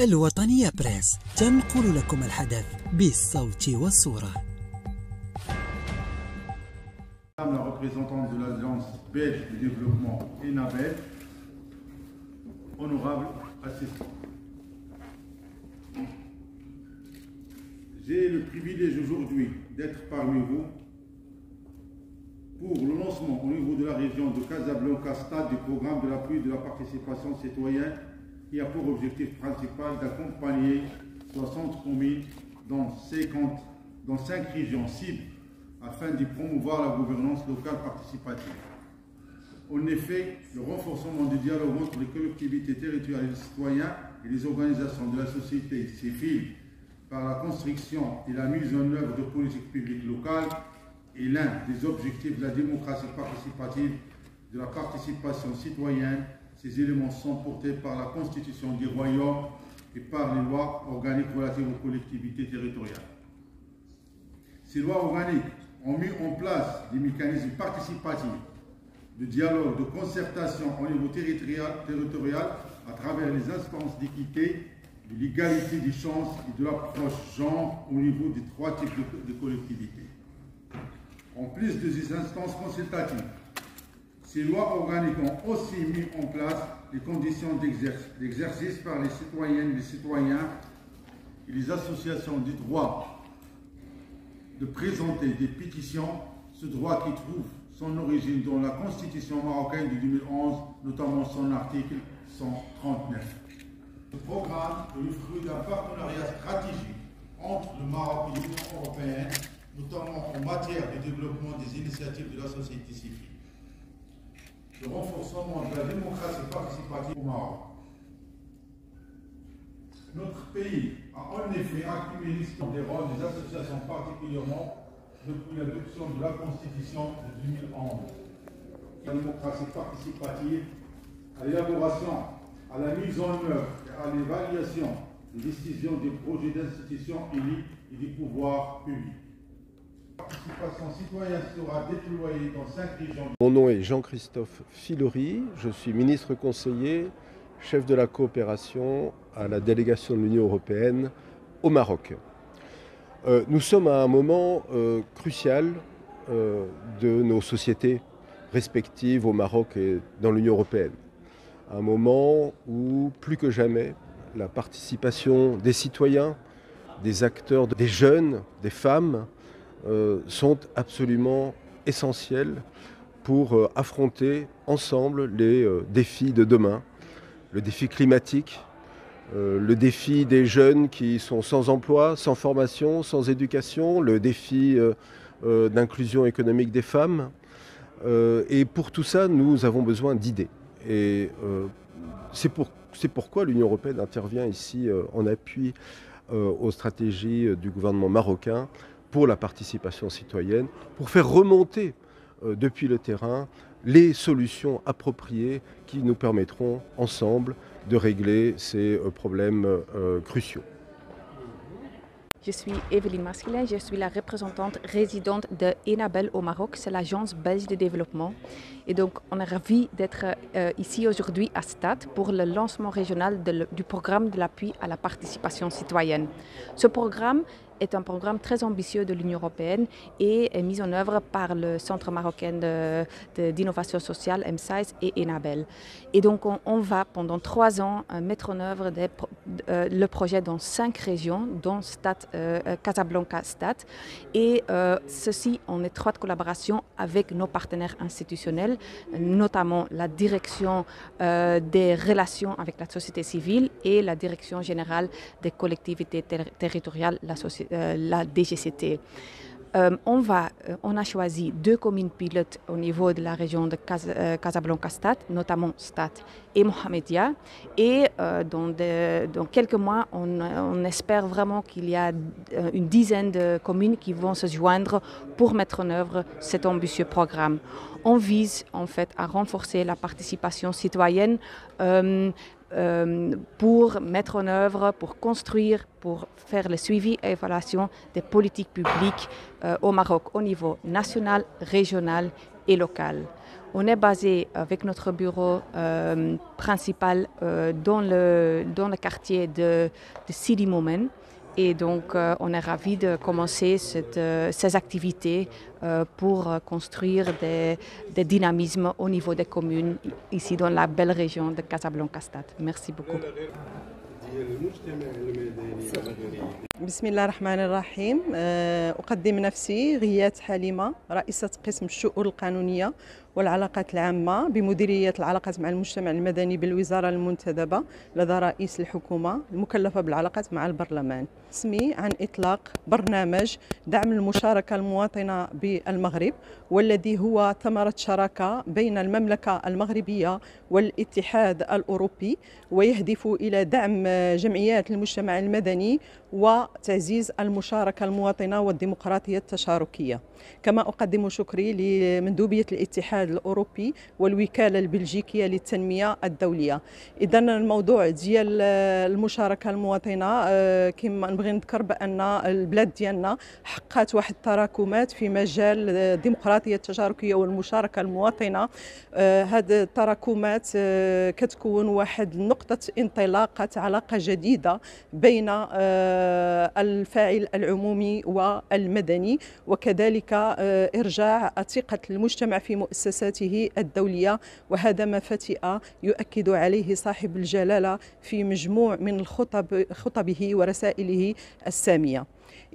الوطنية بريس تنقل لكم الحدث بالصوت والصورة. Madame la représentante de l'Alliance belge de développement ENABEL, honorable assistant. J'ai le privilège aujourd'hui d'être parmi vous pour le lancement au niveau de la région de Casablanca Stade du programme de l'appui de la participation citoyenne qui a pour objectif principal d'accompagner 60 communes dans 5 régions cibles afin d'y promouvoir la gouvernance locale participative. En effet, le renforcement du dialogue entre les collectivités territoriales et les citoyens et les organisations de la société civile par la construction et la mise en œuvre de politiques publiques locales est l'un des objectifs de la démocratie participative, de la participation citoyenne. Ces éléments sont portés par la Constitution du Royaume et par les lois organiques relatives aux collectivités territoriales. Ces lois organiques ont mis en place des mécanismes participatifs de dialogue, de concertation au niveau territorial à travers les instances d'équité, de l'égalité des chances et de l'approche genre au niveau des 3 types de collectivités. En plus de ces instances consultatives, ces lois organiques ont aussi mis en place les conditions d'exercice par les citoyennes, les citoyens et les associations du droit de présenter des pétitions, ce droit qui trouve son origine dans la Constitution marocaine de 2011, notamment son article 139. Ce programme est le fruit d'un partenariat stratégique entre le Maroc et l'Union européenne, notamment en matière de développement des initiatives de la société civile. Le renforcement de la démocratie participative au Maroc. Notre pays a en effet accumulé l'histoire des rôles des associations particulièrement depuis l'adoption de la Constitution de 2011. La démocratie participative, à l'élaboration, à la mise en œuvre et à l'évaluation des décisions des projets d'institutions élites et des pouvoirs publics. La participation citoyenne sera déployée dans 5 régions. Mon nom est Jean-Christophe Filori, je suis ministre conseiller, chef de la coopération à la délégation de l'Union européenne au Maroc. Nous sommes à un moment crucial de nos sociétés respectives au Maroc et dans l'Union européenne. Un moment où, plus que jamais, la participation des citoyens, des acteurs, des jeunes, des femmes, sont absolument essentielles pour affronter ensemble les défis de demain, le défi climatique, le défi des jeunes qui sont sans emploi, sans formation, sans éducation, le défi d'inclusion économique des femmes. Et pour tout ça, nous avons besoin d'idées. Et c'est pourquoi l'Union européenne intervient ici en appui aux stratégies du gouvernement marocain pour la participation citoyenne, pour faire remonter depuis le terrain les solutions appropriées qui nous permettront ensemble de régler ces problèmes cruciaux. Je suis Evelyne Masquelin, je suis la représentante résidente de ENABEL au Maroc, c'est l'agence belge de développement. Et donc on est ravis d'être ici aujourd'hui à Stade pour le lancement régional du programme de l'appui à la participation citoyenne. Ce programme est un programme très ambitieux de l'Union européenne et est mis en œuvre par le Centre marocain d'innovation sociale, MSAIS et ENABEL. Et donc on va pendant 3 ans mettre en œuvre le projet dans 5 régions, dont Casablanca Stade, et ceci en étroite collaboration avec nos partenaires institutionnels, notamment la direction des relations avec la société civile et la direction générale des collectivités territoriales, la DGCT. On a choisi 2 communes pilotes au niveau de la région de Casablanca Stade, notamment Stade et Mohamedia. Et dans quelques mois, on espère vraiment qu'il y a une dizaine de communes qui vont se joindre pour mettre en œuvre cet ambitieux programme. On vise en fait à renforcer la participation citoyenne pour mettre en œuvre, pour construire, pour faire le suivi et évaluation des politiques publiques au Maroc au niveau national, régional et local. On est basé avec notre bureau principal dans le quartier de Sidi Moumen. Et donc, on est ravis de commencer ces activités pour construire des dynamismes au niveau des communes ici dans la belle région de Casablanca-Stad. Merci beaucoup. بسم الله الرحمن الرحيم. أقدم نفسي غيات حليمة، رئيسة قسم الشؤون القانونية والعلاقات العامة بمديرية العلاقات مع المجتمع المدني بالوزارة المنتدبة لدى رئيس الحكومة المكلفة بالعلاقات مع البرلمان. اسمي عن إطلاق برنامج دعم المشاركة المواطنة بالمغرب، والذي هو ثمرة شراكة بين المملكة المغربية والاتحاد الأوروبي، ويهدف إلى دعم جمعيات المجتمع المدني وتعزيز المشاركة المواطنة والديمقراطية التشاركية. كما أقدم شكري لمندوبية الاتحاد الأوروبي والوكالة البلجيكية للتنمية الدولية. إذن الموضوع ديال المشاركة المواطنة كما نبغي نذكر بأن البلاد ديالنا حققت واحد التراكمات في مجال الديمقراطية التشاركية والمشاركة المواطنة. هذه التراكمات كتكون واحد نقطة انطلاقة علاقة جديدة بين الفاعل العمومي والمدني، وكذلك إرجاع ثقة المجتمع في مؤسساته الدولية، وهذا ما فتئ يؤكد عليه صاحب الجلالة في مجموع من خطبه ورسائله السامية.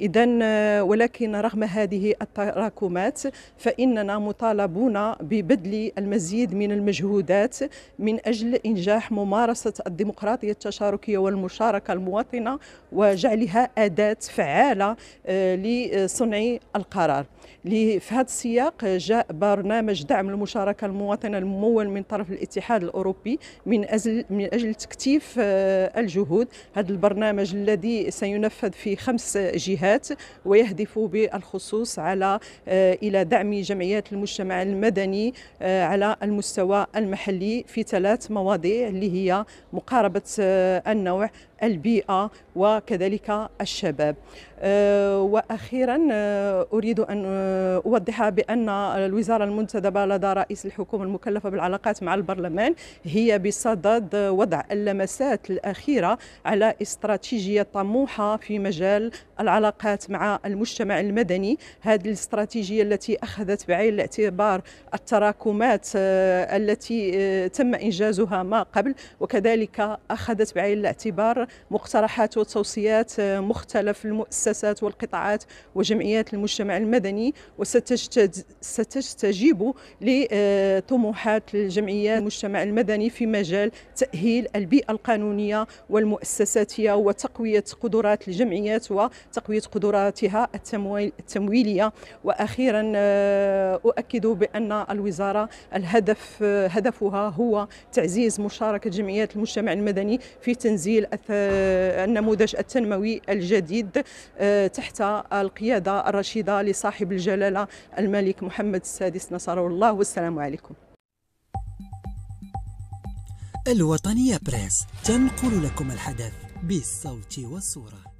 إذن ولكن رغم هذه التراكمات فإننا مطالبون ببذل المزيد من المجهودات من أجل إنجاح ممارسة الديمقراطية التشاركية والمشاركة المواطنة وجعلها أداة فعالة لصنع القرار. في هذا السياق جاء برنامج دعم المشاركة المواطنة الممول من طرف الاتحاد الأوروبي من أجل تكثيف الجهود. هذا البرنامج الذي سينفذ في 5 جهات، ويهدف بالخصوص إلى دعم جمعيات المجتمع المدني على المستوى المحلي في 3 مواضيع اللي هي مقاربة النوع، البيئة، وكذلك الشباب. وأخيرا أريد أن أوضح بأن الوزارة المنتدبة لدى رئيس الحكومة المكلفة بالعلاقات مع البرلمان هي بصدد وضع اللمسات الأخيرة على استراتيجية طموحة في مجال العلاقات مع المجتمع المدني. هذه الاستراتيجية التي أخذت بعين الاعتبار التراكمات التي تم إنجازها ما قبل، وكذلك أخذت بعين الاعتبار مقترحات وتوصيات مختلف المؤسسات والقطاعات وجمعيات المجتمع المدني، وستستجيب لطموحات الجمعيات المجتمع المدني في مجال تأهيل البيئة القانونية والمؤسساتية وتقوية قدرات الجمعيات وتقوية قدراتها التمويلية. وأخيرا أؤكد بأن الوزارة هدفها هو تعزيز مشاركة جمعيات المجتمع المدني في تنزيل النموذج التنموي الجديد تحت القيادة الرشيدة لصاحب الجلالة الملك محمد السادس نصره الله. والسلام عليكم. الوطنية بريس تنقل لكم الحدث بالصوت والصورة.